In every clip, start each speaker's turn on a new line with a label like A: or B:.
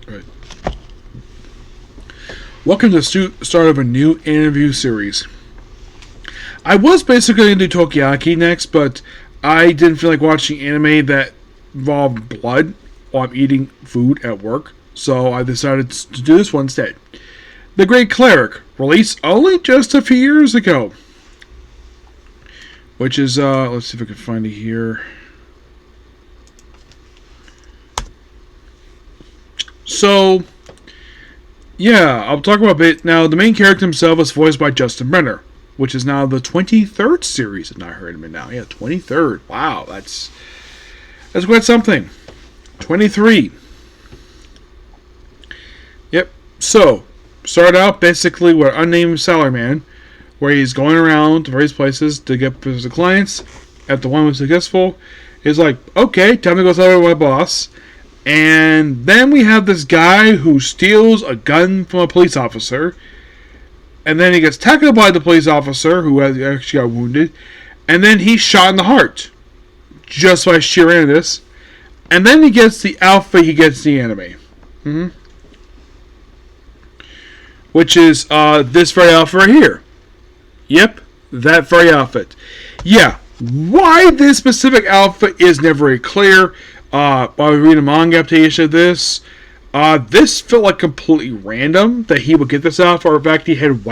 A: Right. Welcome to the start of a new interview series. I was basically going to do Tokiyaki next, but I didn't feel like watching anime that involved blood while I'm eating food at work, so I decided to do this one instead. The Great Cleric, released only just a few years ago. Which is, let's see if I can find it here. So, yeah, I'll talk about it. Now, the main character himself is voiced by Justin Brenner, which is now the 23rd series, if not heard of it now. Yeah, 23rd. Wow, that's quite something. 23. Yep. So, start out basically with unnamed salaryman, where he's going around to various places to get the clients. If the one was successful, he's like, okay, time to go celebrate with my boss. And then we have this guy who steals a gun from a police officer. And then he gets tackled by the police officer, who actually got wounded. And then he's shot in the heart, just by sheer randomness. And then he gets the outfit he gets in the anime. Mm-hmm. Which is this very outfit right here. Yep, that very outfit. Yeah, why this specific outfit is never very clear. While we read a manga adaptation of this, this felt like completely random that he would get this outfit, or in fact he had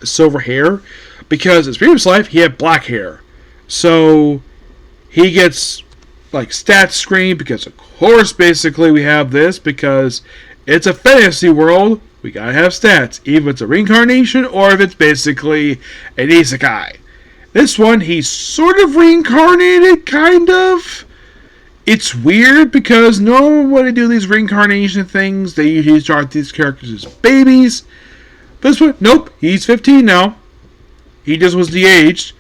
A: silver hair, because in his previous life he had black hair. So he gets like stats screen because of course basically we have this because it's a fantasy world. We gotta have stats, even if it's a reincarnation or if it's basically an isekai. This one, he's sort of reincarnated, kind of. It's weird because normally when they do these reincarnation things, they usually start these characters as babies. This one, nope, he's 15 now. He just was de-aged.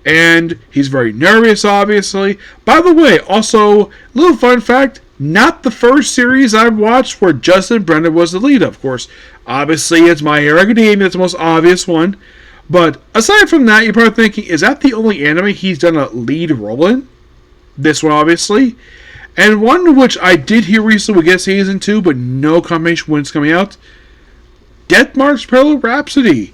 A: And he's very nervous, obviously. By the way, also, little fun fact, not the first series I've watched where Justin Brenner was the lead, of course. Obviously, it's My Hero Academia, that's the most obvious one. But aside from that, you're probably thinking, is that the only anime he's done a lead role in? This one, obviously. And one which I did hear recently will get season 2, but no confirmation when it's coming out. Death March Parallel Rhapsody.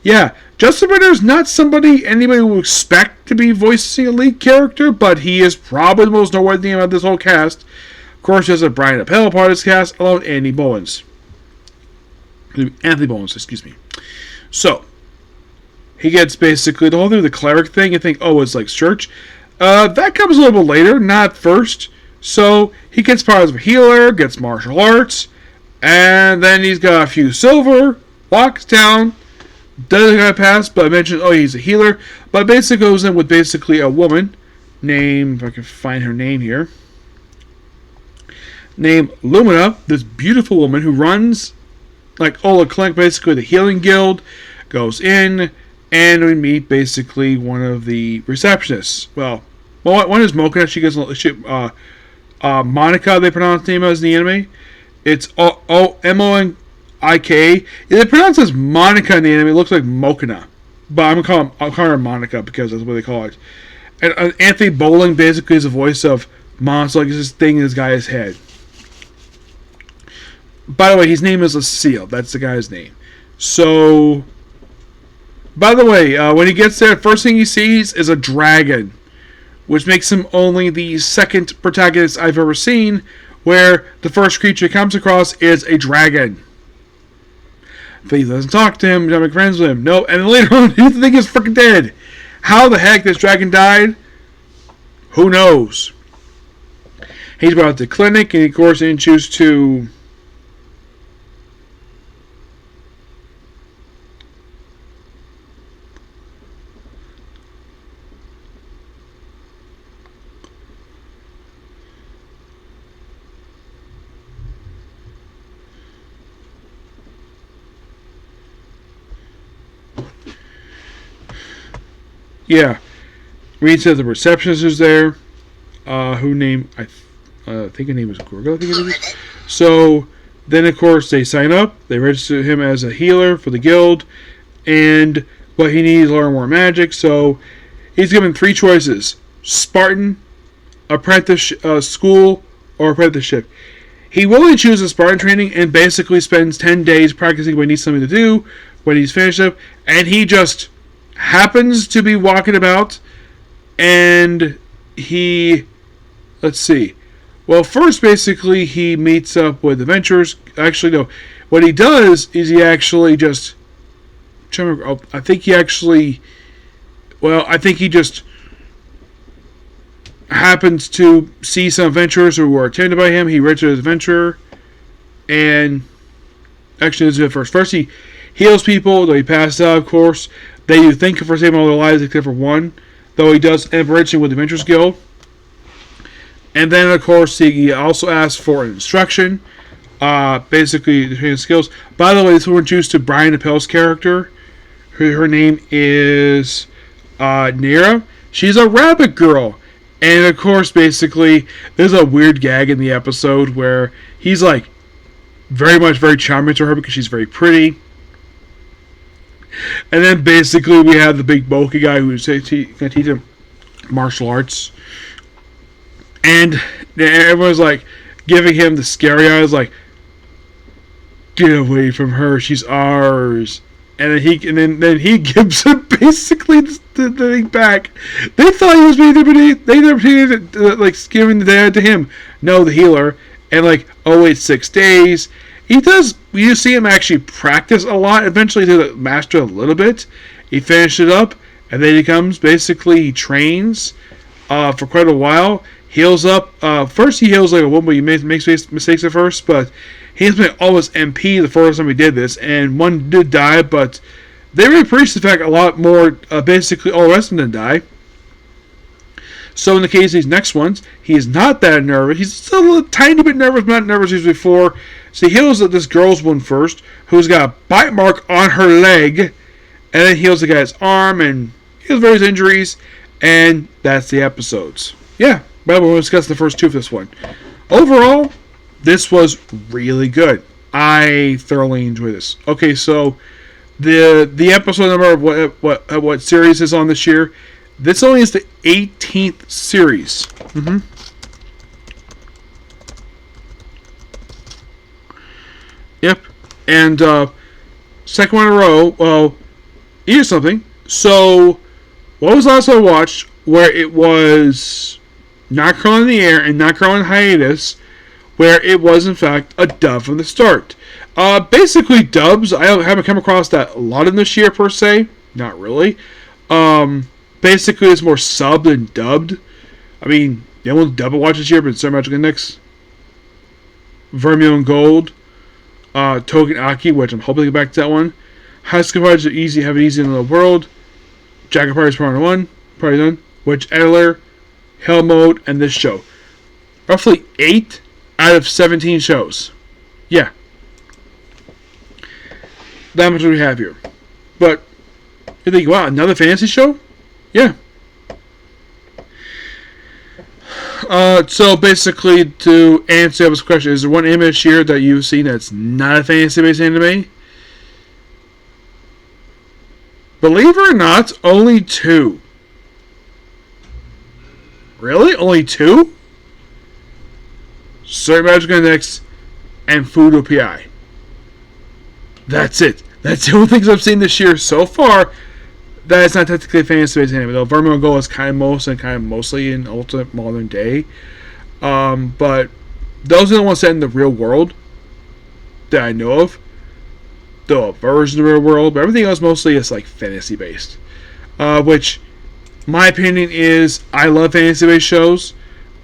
A: Yeah, Justin Brenner is not somebody anybody would expect to be voicing a lead character, but he is probably the most noteworthy thing about this whole cast. Of course, there's a Brian Appel part of this cast, along with Anthony Bowens. Excuse me. So, he gets basically the whole thing, the cleric thing. You think, oh, it's like church. That comes a little bit later, not first. So, he gets powers of a healer, gets martial arts, and then he's got a few silver, walks down, doesn't got a pass, but I mentioned, oh, he's a healer. But basically goes in with basically a woman named, if I can find her name here, named Lumina, this beautiful woman who runs, like Ola Clink, basically the healing guild, goes in, and we meet basically one of the receptionists. Well, one is Mocha. She gets Monica, they pronounce the name as in the anime. It's Monika. They pronounce it as Monica in the anime. It looks like Mokina, but I'll call her Monica because that's what they call it. And Anthony Bowling basically is the voice of Monster, like this thing in this guy's head. By the way, his name is Lucille. That's the guy's name. So, by the way, when he gets there, first thing he sees is a dragon, which makes him only the second protagonist I've ever seen where the first creature he comes across is a dragon. But he doesn't talk to him, doesn't make friends with him. No, and then later on, you think he's freaking dead. How the heck this dragon died? Who knows? He's brought to the clinic, and of course, he didn't choose to. Yeah, Reed says the receptionist is there. Who named I think her name was Gorgo. I think it is. So then, of course, they sign up. They register him as a healer for the guild, but he needs to learn more magic. So he's given 3 choices: Spartan, apprentice school, or apprenticeship. He willingly chooses Spartan training and basically spends 10 days practicing when he needs something to do, when he's finished up, and he just happens to be walking about, and he, let's see, well, first, basically, he meets up with adventurers. Actually, no, what he does is he actually just, I think he just happens to see some adventurers who were attended by him. He registers as an adventurer, and actually, this is it first. First, he heals people, though he passes out, of course. They do thank him for saving all their lives, except for one, though he does end up registering with the Adventurers Guild. And then, of course, he also asks for instruction, basically the training skills. By the way, this will introduce to Brian Appel's character. Her name is Nira. She's a rabbit girl. And, of course, basically, there's a weird gag in the episode where he's, like, very charming to her because she's very pretty. And then, basically, we have the big bulky guy who's going to teach him martial arts. And everyone's, like, giving him the scary eyes, like, get away from her, she's ours. And then he gives him basically the thing back. They thought he was being like giving the dad to him. No, the healer. And like, oh wait, 6 days. You see him actually practice a lot. Eventually to master a little bit. He finishes it up, and then he trains for quite a while. Heals up. First he heals like a woman, but he makes mistakes at first, but he's been always MP the first time we did this, and one did die, but they really appreciate the fact a lot more, basically all the rest of them didn't die. So in the case of these next ones, he is not that nervous. He's still a tiny bit nervous, but not nervous as before. So he heals this girl's one first, who's got a bite mark on her leg, and then heals the guy's arm, and heals various injuries, and that's the episodes. Yeah, but we'll discuss the first two of this one. Overall, this was really good. I thoroughly enjoyed this. Okay, so the episode number of what series is on this year. This only is the 18th series. Yep, and second one in a row. Well, here's something. So, what was the last one I watched where it was not curling in the air and not curling in hiatus, where it was in fact a dub from the start? Basically dubs, I haven't come across that a lot in this year per se. Not really. Basically it's more subbed than dubbed. I mean, the only dub I watched this year, but Sir Magic Index, Vermilion and Gold, Token Aki, which I'm hoping to get back to that one. High School Parties are easy, have it easy in the world. Jack of Parties Part 1, Party Done, Witch Editor, Hell Mode, and this show. Roughly 8 out of 17 shows. Yeah. That much we have here. But you think, wow, another fantasy show? Yeah. So basically, to answer this question, is there one anime this year that you've seen that's not a fantasy-based anime? Believe it or not, only 2. Really? Only 2? Sir Magic Index and Fudo PI. That's it. That's the only things I've seen this year so far. That is not technically a fantasy-based anime, though. Vermilion Gold is kind of mostly in ultimate modern day. But those are the ones set in the real world that I know of. The version of the real world, but everything else mostly is like fantasy-based. Which, my opinion is, I love fantasy-based shows,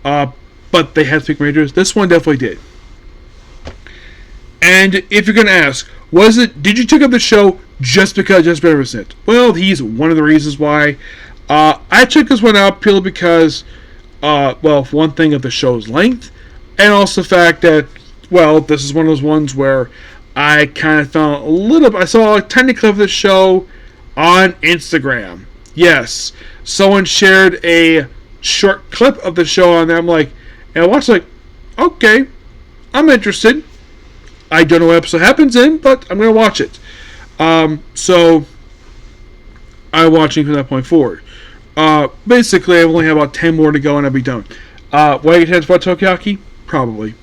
A: but they have to pick majors. This one definitely did. And if you're going to ask, did you check out the show just because Just Better was it? Well, he's one of the reasons why. I checked this one out purely because, one thing of the show's length, and also the fact that, this is one of those ones where I kind of found I saw a tiny clip of the show on Instagram. Yes, someone shared a short clip of the show on there. And I watched okay, I'm interested. I don't know what episode happens in, but I'm going to watch it. So, I'm watching from that point forward. Basically, I only have about 10 more to go and I'll be done. Will I get a chance to watch Tokiyaki? Probably.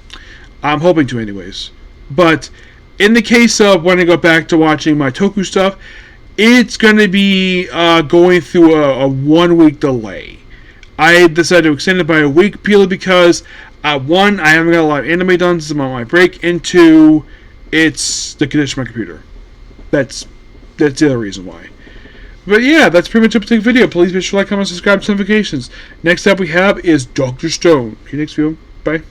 A: I'm hoping to anyways. But in the case of when I go back to watching my Toku stuff, it's going to be going through a 1 week delay. I decided to extend it by a week purely because, one, I haven't got a lot of anime done since I'm on my break, and two, it's the condition of my computer. That's the other reason why. But yeah, that's pretty much up to the video. Please be sure to like, comment, subscribe, notifications. Next up we have is Dr. Stone. See you next video. Bye.